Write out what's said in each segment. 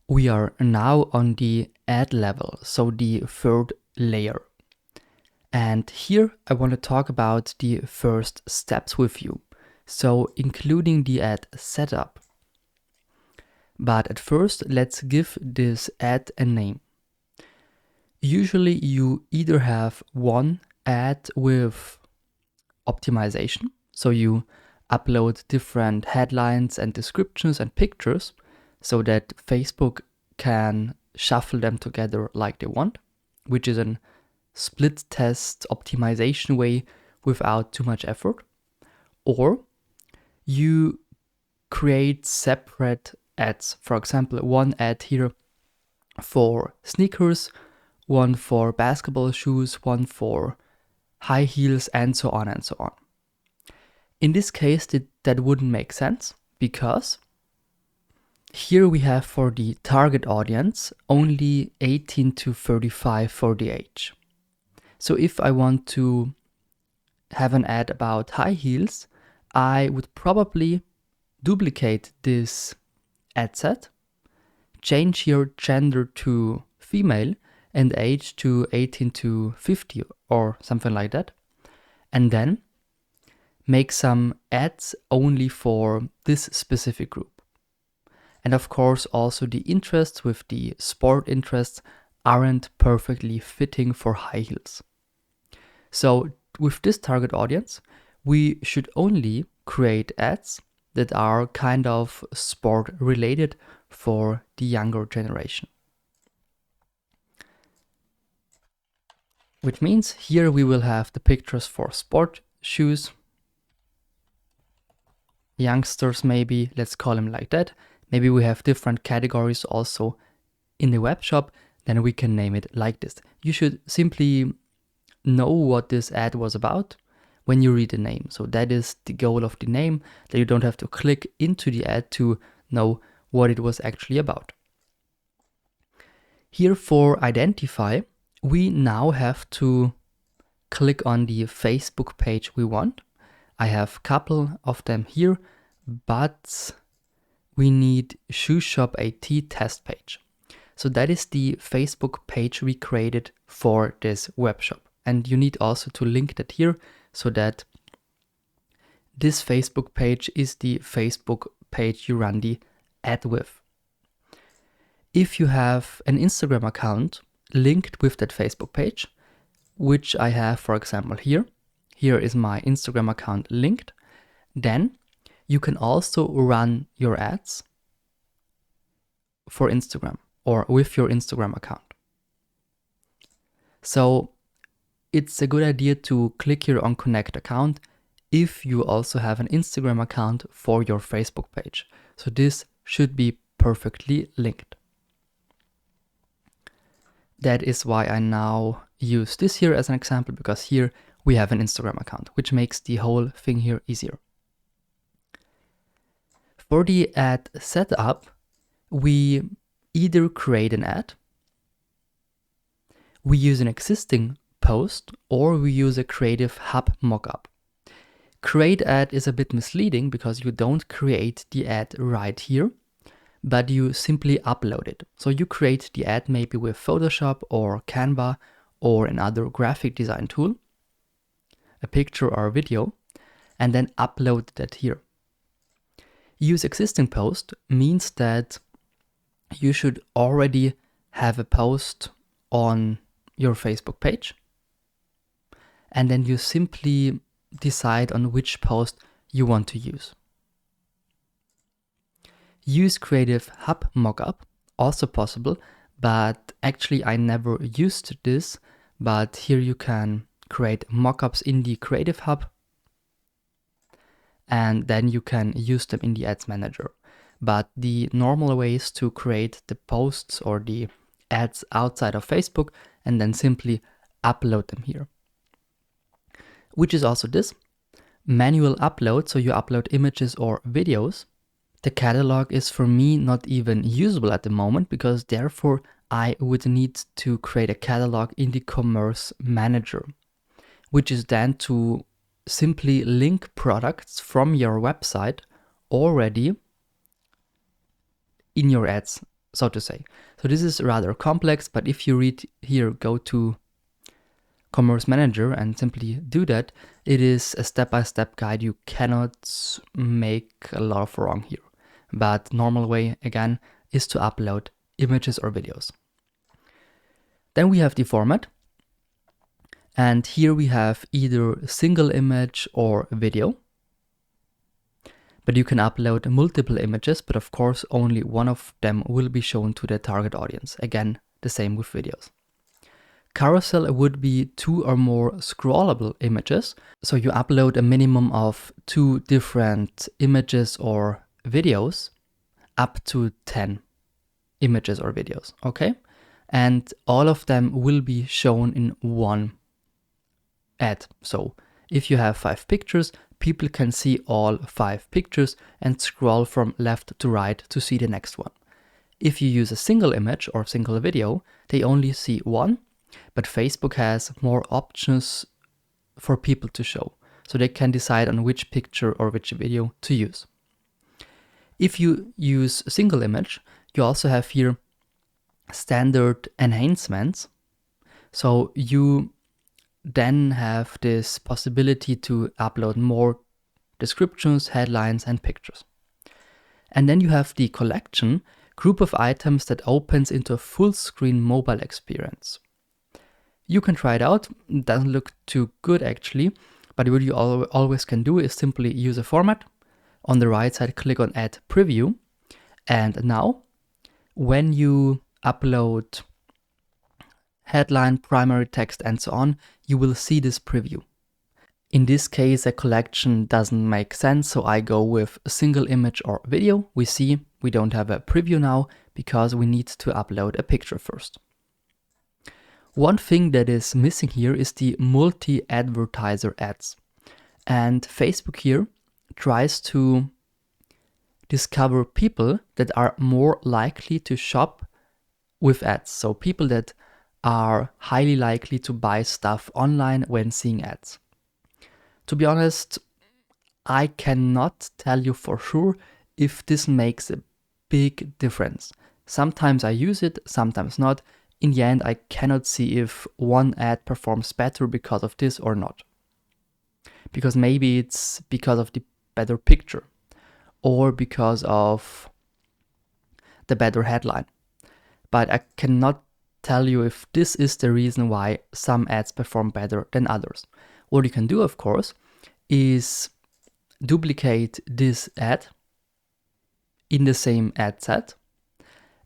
We are now on the ad level, so the third layer. And here I want to talk about the first steps with you, so including the ad setup. But at first, let's give this ad a name. Usually you either have one ad with optimization, so you upload different headlines and descriptions and pictures so that Facebook can shuffle them together like they want, which is a split test optimization way without too much effort. Or you create separate ads. For example, one ad here for sneakers, one for basketball shoes, one for high heels, and so on and so on. In this case, that wouldn't make sense because here we have for the target audience only 18 to 35 for the age. So if I want to have an ad about high heels, I would probably duplicate this ad set, change here gender to female and age to 18 to 50 or something like that, and then make some ads only for this specific group. And of course, also the interests with the sport interests aren't perfectly fitting for high heels. So with this target audience, we should only create ads that are kind of sport related for the younger generation. Which means here we will have the pictures for sport shoes, youngsters maybe, let's call them like that. Maybe we have different categories also in the web shop, then we can name it like this. You should simply know what this ad was about when you read the name. So that is the goal of the name, that you don't have to click into the ad to know what it was actually about. Here for identify, we now have to click on the Facebook page we want. I have a couple of them here, but we need Shoe Shop AT test page. So that is the Facebook page we created for this web shop. And you need also to link that here so that this Facebook page is the Facebook page you run the ad with. If you have an Instagram account linked with that Facebook page, which I have, for example, here is my Instagram account linked, then you can also run your ads for Instagram or with your Instagram account. So it's a good idea to click here on Connect Account if you also have an Instagram account for your Facebook page. So this should be perfectly linked. That is why I now use this here as an example, because here we have an Instagram account, which makes the whole thing here easier. For the ad setup, we either create an ad, we use an existing post, or we use a Creative Hub mockup. Create ad is a bit misleading because you don't create the ad right here, but you simply upload it. So you create the ad maybe with Photoshop or Canva or another graphic design tool, a picture or a video, and then upload that here. Use existing post means that you should already have a post on your Facebook page, and then you simply decide on which post you want to use. Use Creative Hub mockup, also possible, but actually I never used this, but here you can create mockups in the Creative Hub and then you can use them in the Ads Manager. But the normal way is to create the posts or the ads outside of Facebook and then simply upload them here. Which is also this, manual upload, so you upload images or videos. The catalog is for me not even usable at the moment because therefore I would need to create a catalog in the Commerce Manager, which is then to simply link products from your website already in your ads so to say. So this is rather complex, but if you read here, go to Commerce Manager and simply do that, it is a step-by-step guide. You cannot make a lot of wrong here. But normal way, again, is to upload images or videos. Then we have the format. And here we have either single image or video. But you can upload multiple images, but of course only one of them will be shown to the target audience. Again, the same with videos. Carousel would be 2 or more scrollable images. So you upload a minimum of 2 different images or videos, up to 10 images or videos, okay? And all of them will be shown in one ad. So if you have 5 pictures, people can see all 5 pictures and scroll from left to right to see the next one. If you use a single image or single video, they only see one, but Facebook has more options for people to show, so they can decide on which picture or which video to use. If you use a single image, you also have here standard enhancements. So you then have this possibility to upload more descriptions, headlines, and pictures. And then you have the collection, group of items that opens into a full screen mobile experience. You can try it out. It doesn't look too good actually, but what you always can do is simply use a format. On the right side, click on Add Preview. And now, when you upload headline, primary text, and so on, you will see this preview. In this case, a collection doesn't make sense, so I go with a single image or video. We see we don't have a preview now because we need to upload a picture first. One thing that is missing here is the multi-advertiser ads. And Facebook here tries to discover people that are more likely to shop with ads. So people that are highly likely to buy stuff online when seeing ads. To be honest, I cannot tell you for sure if this makes a big difference. Sometimes I use it, sometimes not. In the end, I cannot see if one ad performs better because of this or not. Because maybe it's because of the better picture or because of the better headline. But I cannot tell you if this is the reason why some ads perform better than others. What you can do, of course, is duplicate this ad in the same ad set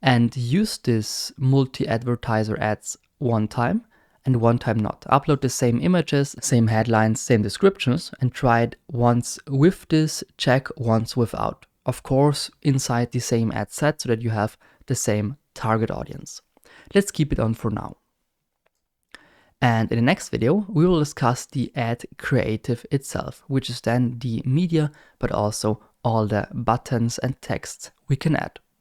and use this multi-advertiser ads one time and one time not. Upload the same images, same headlines, same descriptions, and try it once with this, check once without. Of course, inside the same ad set so that you have the same target audience. Let's keep it on for now. And in the next video, we will discuss the ad creative itself, which is then the media, but also all the buttons and texts we can add.